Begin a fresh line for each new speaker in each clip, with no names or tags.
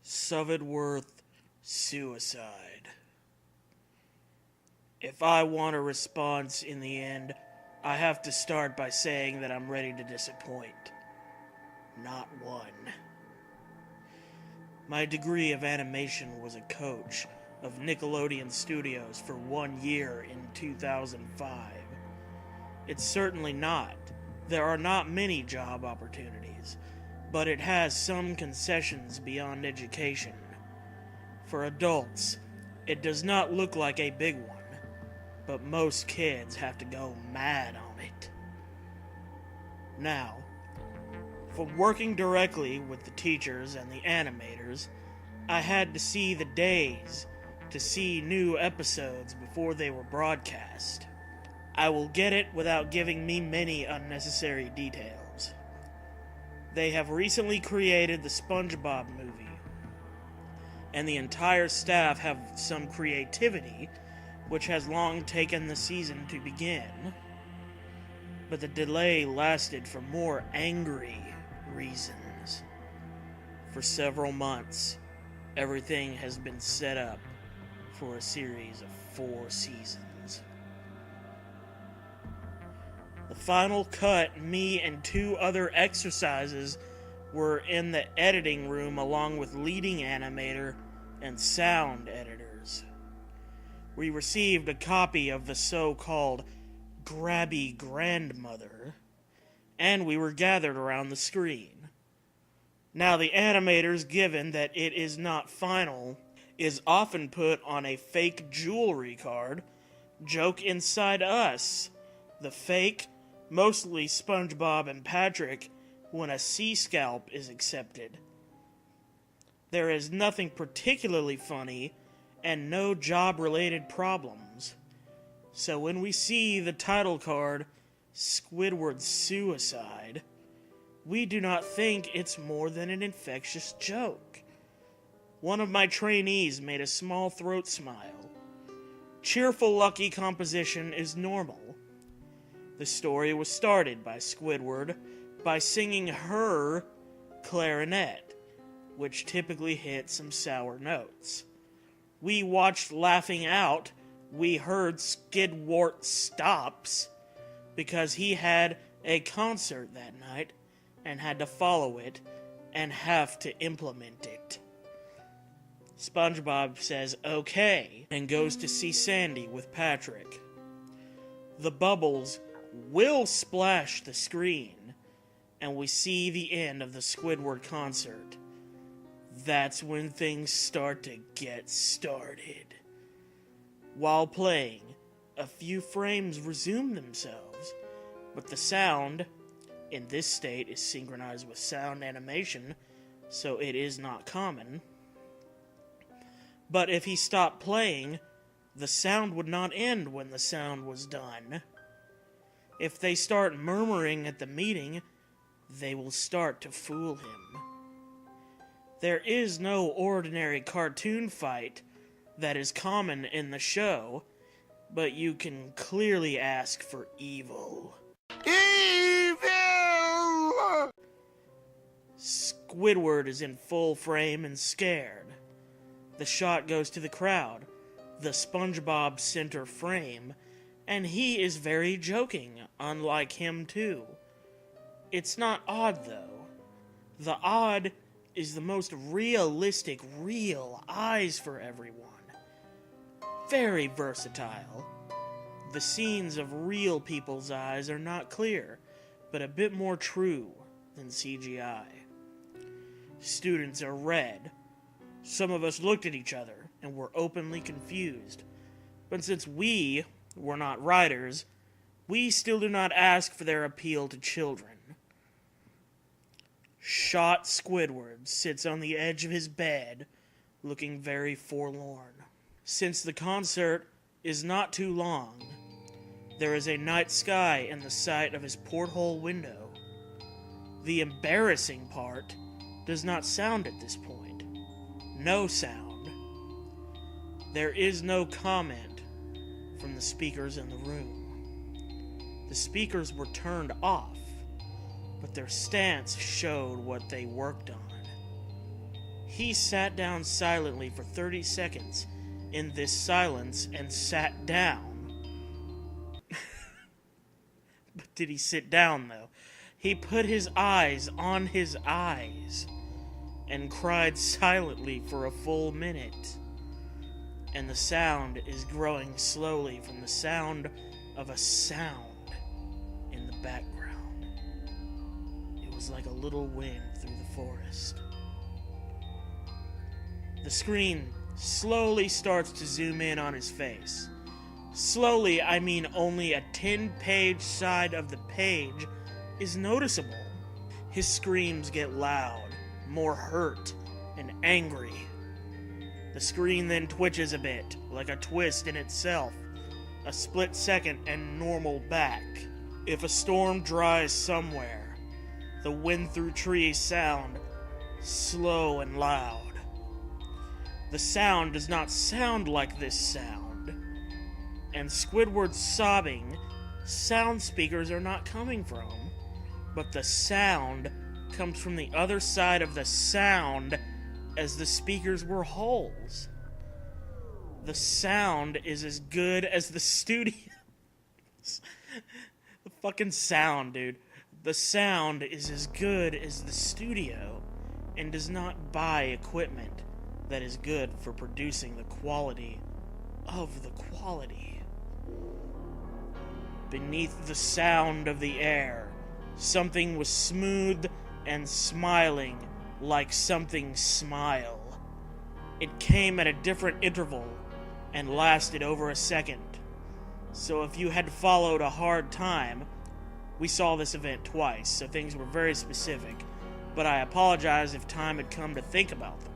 Squidward suicide. If I want a response in the end, I have to start by saying that I'm ready to disappoint. Not one. My degree of animation was a coach of Nickelodeon Studios for 1 year in 2005. It's certainly not. There are not many job opportunities, but it has some concessions beyond education. For adults, it does not look like a big one, but most kids have to go mad on it. Now, from working directly with the teachers and the animators, I had to see the days to see new episodes before they were broadcast. I will get it without giving me many unnecessary details. They have recently created the SpongeBob movie, and the entire staff have some creativity, which has long taken the season to begin. But the delay lasted for more angry reasons. For several months, everything has been set up for a series of 4 seasons. The final cut, me and 2 other exercises were in the editing room along with leading animator and sound editors. We received a copy of the so-called grabby grandmother, and we were gathered around the screen. Now, the animators, given that it is not final, is often put on a fake jewelry card, joke inside us, the fake, mostly SpongeBob and Patrick, when a sea scalp is accepted. There is nothing particularly funny and no job-related problems. So when we see the title card, Squidward Suicide, we do not think it's more than an infectious joke. One of my trainees made a small throat smile. Cheerful, lucky composition is normal. The story was started by Squidward by singing her clarinet, which typically hit some sour notes. We watched laughing out. We heard Squidward stops because he had a concert that night and had to follow it and have to implement it. SpongeBob says okay and goes to see Sandy with Patrick. The bubbles will splash the screen, and we see the end of the Squidward concert. That's when things start to get started. While playing, a few frames resume themselves, but the sound in this state is synchronized with sound animation, so it is not common. But if he stopped playing, the sound would not end when the sound was done. If they start murmuring at the meeting, they will start to fool him. There is no ordinary cartoon fight that is common in the show, but you can clearly ask for evil. Evil! Squidward is in full frame and scared. The shot goes to the crowd, the SpongeBob center frame, and he is very joking, unlike him too. It's not odd though. The odd is the most realistic, real eyes for everyone. Very versatile. The scenes of real people's eyes are not clear, but a bit more true than CGI. Students are red. Some of us looked at each other and were openly confused. But since we were not writers, we still do not ask for their appeal to children. Shot Squidward sits on the edge of his bed, looking very forlorn. Since the concert is not too long, there is a night sky in the sight of his porthole window. The embarrassing part does not sound at this point. No sound. There is no comment from the speakers in the room. The speakers were turned off, but their stance showed what they worked on. He sat down silently for 30 seconds in this silence and sat down. But did he sit down, though? He put his eyes on his eyes and cried silently for a full minute. And the sound is growing slowly from the sound of a sound in the background. It was like a little wind through the forest. The screen slowly starts to zoom in on his face. Slowly, I mean only a 10-page side of the page is noticeable. His screams get loud, more hurt and angry. The screen then twitches a bit, like a twist in itself, a split second and normal back. If a storm dries somewhere, the wind through trees sound slow and loud. The sound does not sound like this sound, and Squidward's sobbing sound speakers are not coming from, but the sound comes from the other side of the sound as the speakers were holes. The sound is as good as the studio. The fucking sound, dude. The sound is as good as the studio and does not buy equipment that is good for producing the quality of the quality. Beneath the sound of the air, something was smooth and smiling like something smile. It came at a different interval and lasted over a second. So if you had followed a hard time, we saw this event twice, so things were very specific, but I apologize if time had come to think about them.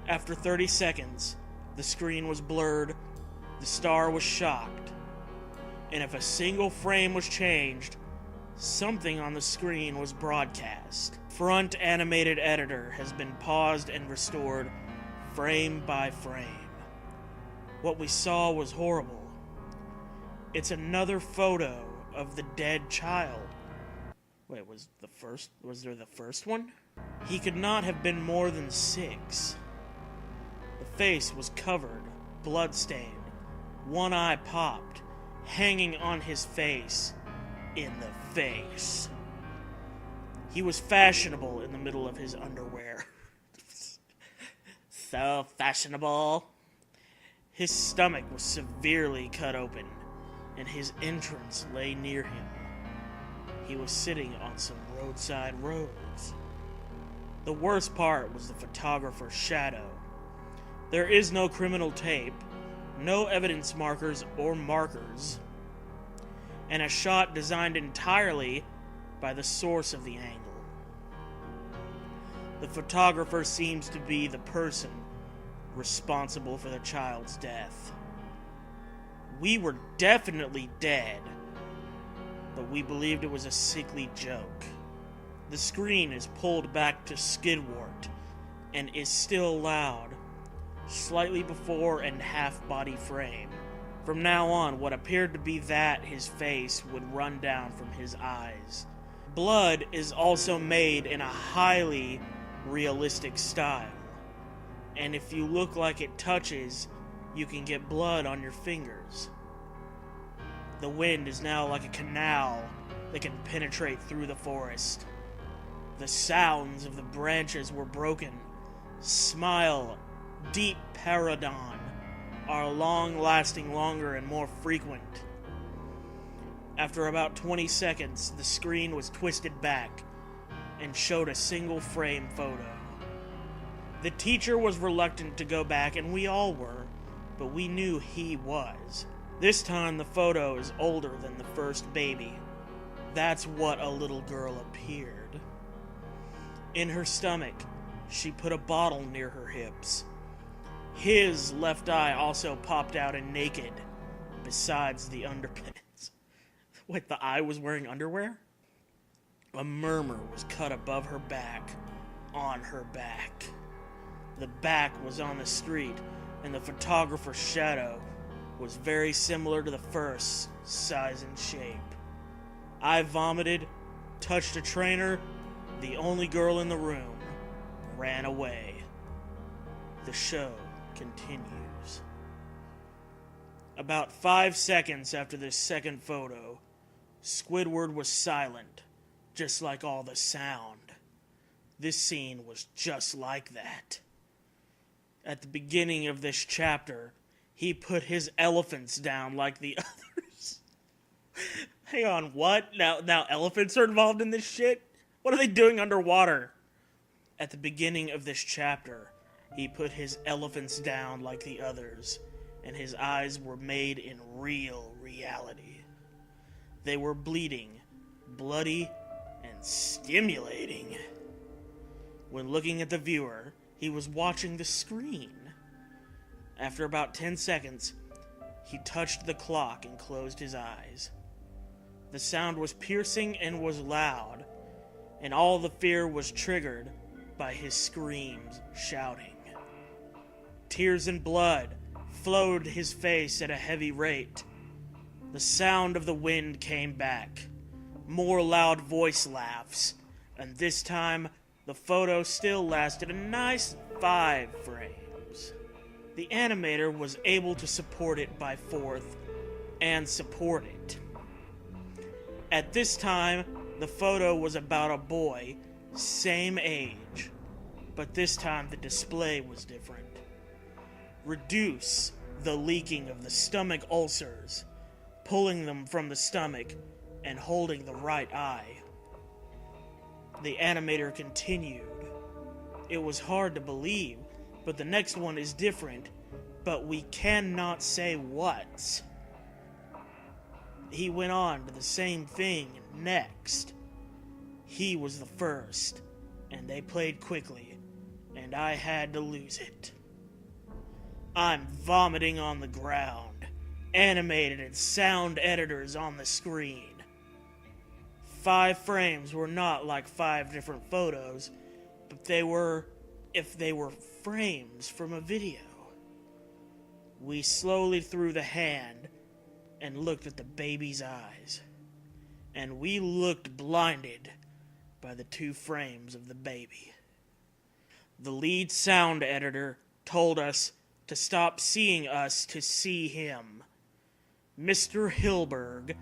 After 30 seconds, the screen was blurred, the star was shocked, and if a single frame was changed, something on the screen was broadcast. Front animated editor has been paused and restored frame by frame. What we saw was horrible. It's another photo of the dead child. Wait, was there the first one? He could not have been more than 6. The face was covered, blood-stained, one eye popped, hanging on his face, in the face. He was fashionable in the middle of his underwear. So fashionable. His stomach was severely cut open, and his entrance lay near him. He was sitting on some roadside rose. The worst part was the photographer's shadow. There is no criminal tape, no evidence markers or markers, and a shot designed entirely by the source of the angle. The photographer seems to be the person responsible for the child's death. We were definitely dead, but we believed it was a sickly joke. The screen is pulled back to Squidward and is still loud, slightly before and half-body frame. From now on, what appeared to be that his face would run down from his eyes. Blood is also made in a highly realistic style, and if you look like it touches, you can get blood on your fingers. The wind is now like a canal that can penetrate through the forest. The sounds of the branches were broken. Smile, deep paradon are long-lasting longer and more frequent. After about 20 seconds, the screen was twisted back and showed a single frame photo. The teacher was reluctant to go back, and we all were, but we knew he was. This time the photo is older than the first baby. That's what a little girl appeared. In her stomach, she put a bottle near her hips. His left eye also popped out and naked, besides the underpants. Wait, the eye was wearing underwear? A murmur was cut above her back, on her back. The back was on the street, and the photographer's shadow was very similar to the first, size and shape. I vomited, touched a trainer, the only girl in the room. ran away. The show continues. About 5 seconds after this second photo, Squidward was silent, just like all the sound. This scene was just like that. At the beginning of this chapter, he put his elephants down like the others. Hang on, what? Now elephants are involved in this shit? What are they doing underwater? At the beginning of this chapter, he put his elephants down like the others, and his eyes were made in real reality. They were bleeding, bloody, and stimulating. When looking at the viewer, he was watching the screen. After about 10 seconds, he touched the clock and closed his eyes. The sound was piercing and was loud, and all the fear was triggered by his screams, shouting. Tears and blood flowed his face at a heavy rate. The sound of the wind came back. More loud voice laughs, and this time the photo still lasted a nice 5 frames. The animator was able to support it by fourth and support it. At this time, the photo was about a boy, same age, but this time the display was different. Reduce the leaking of the stomach ulcers, pulling them from the stomach and holding the right eye. The animator continued. It was hard to believe, but the next one is different, but we cannot say what. He went on to the same thing next. He was the first, and they played quickly, and I had to lose it. I'm vomiting on the ground, animated and sound editors on the screen. 5 frames were not like 5 different photos, but they were, if they were frames from a video. We slowly threw the hand and looked at the baby's eyes, and we looked blinded by the 2 frames of the baby. The lead sound editor told us to stop seeing us to see him. Mr. Hilberg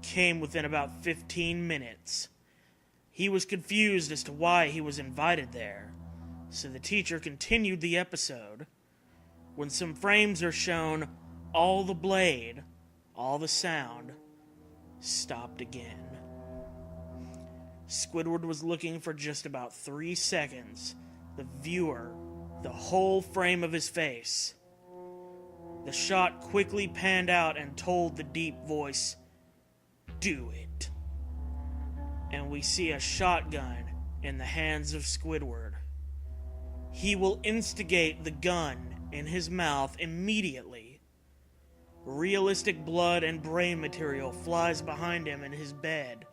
came within about 15 minutes. He was confused as to why he was invited there, so the teacher continued the episode. When some frames are shown, all the blade, all the sound, stopped again. Squidward was looking for just about 3 seconds. The viewer, the whole frame of his face. The shot quickly panned out and told the deep voice, "Do it." And we see a shotgun in the hands of Squidward. He will instigate the gun in his mouth immediately. Realistic blood and brain material flies behind him in his bed,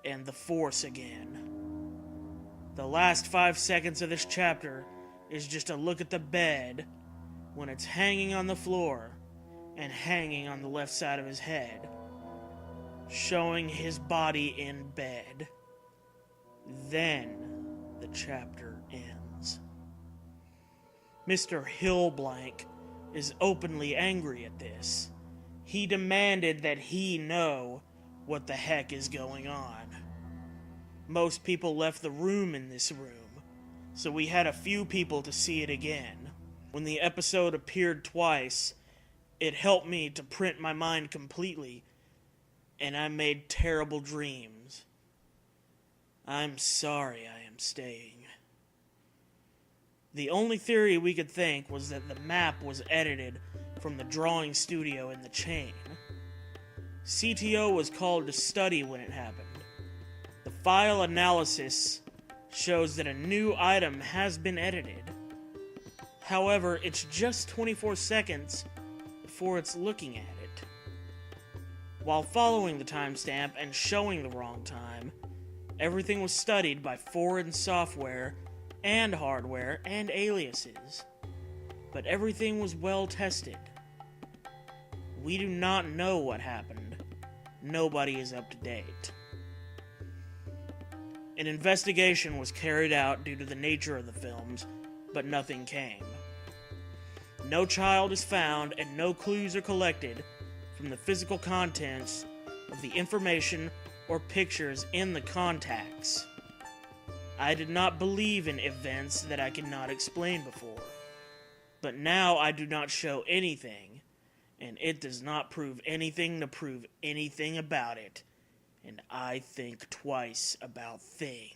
and the force again. The last 5 seconds of this chapter is just a look at the bed when it's hanging on the floor and hanging on the left side of his head, showing his body in bed. Then the chapter ends. Mr. Hillblank is openly angry at this. He demanded that he know what the heck is going on. Most people left the room in this room, so we had a few people to see it again. When the episode appeared twice, it helped me to print my mind completely, and I made terrible dreams. I'm sorry I am staying. The only theory we could think was that the map was edited from the drawing studio in the chain. CTO was called to study when it happened. The file analysis shows that a new item has been edited. However, it's just 24 seconds before it's looking at it. While following the timestamp and showing the wrong time, everything was studied by foreign software and hardware and aliases. But everything was well tested. We do not know what happened. Nobody is up to date. An investigation was carried out due to the nature of the films, but nothing came. No child is found and no clues are collected from the physical contents of the information or pictures in the contacts. I did not believe in events that I could not explain before, but now I do not show anything, and it does not prove anything to prove anything about it, and I think twice about things.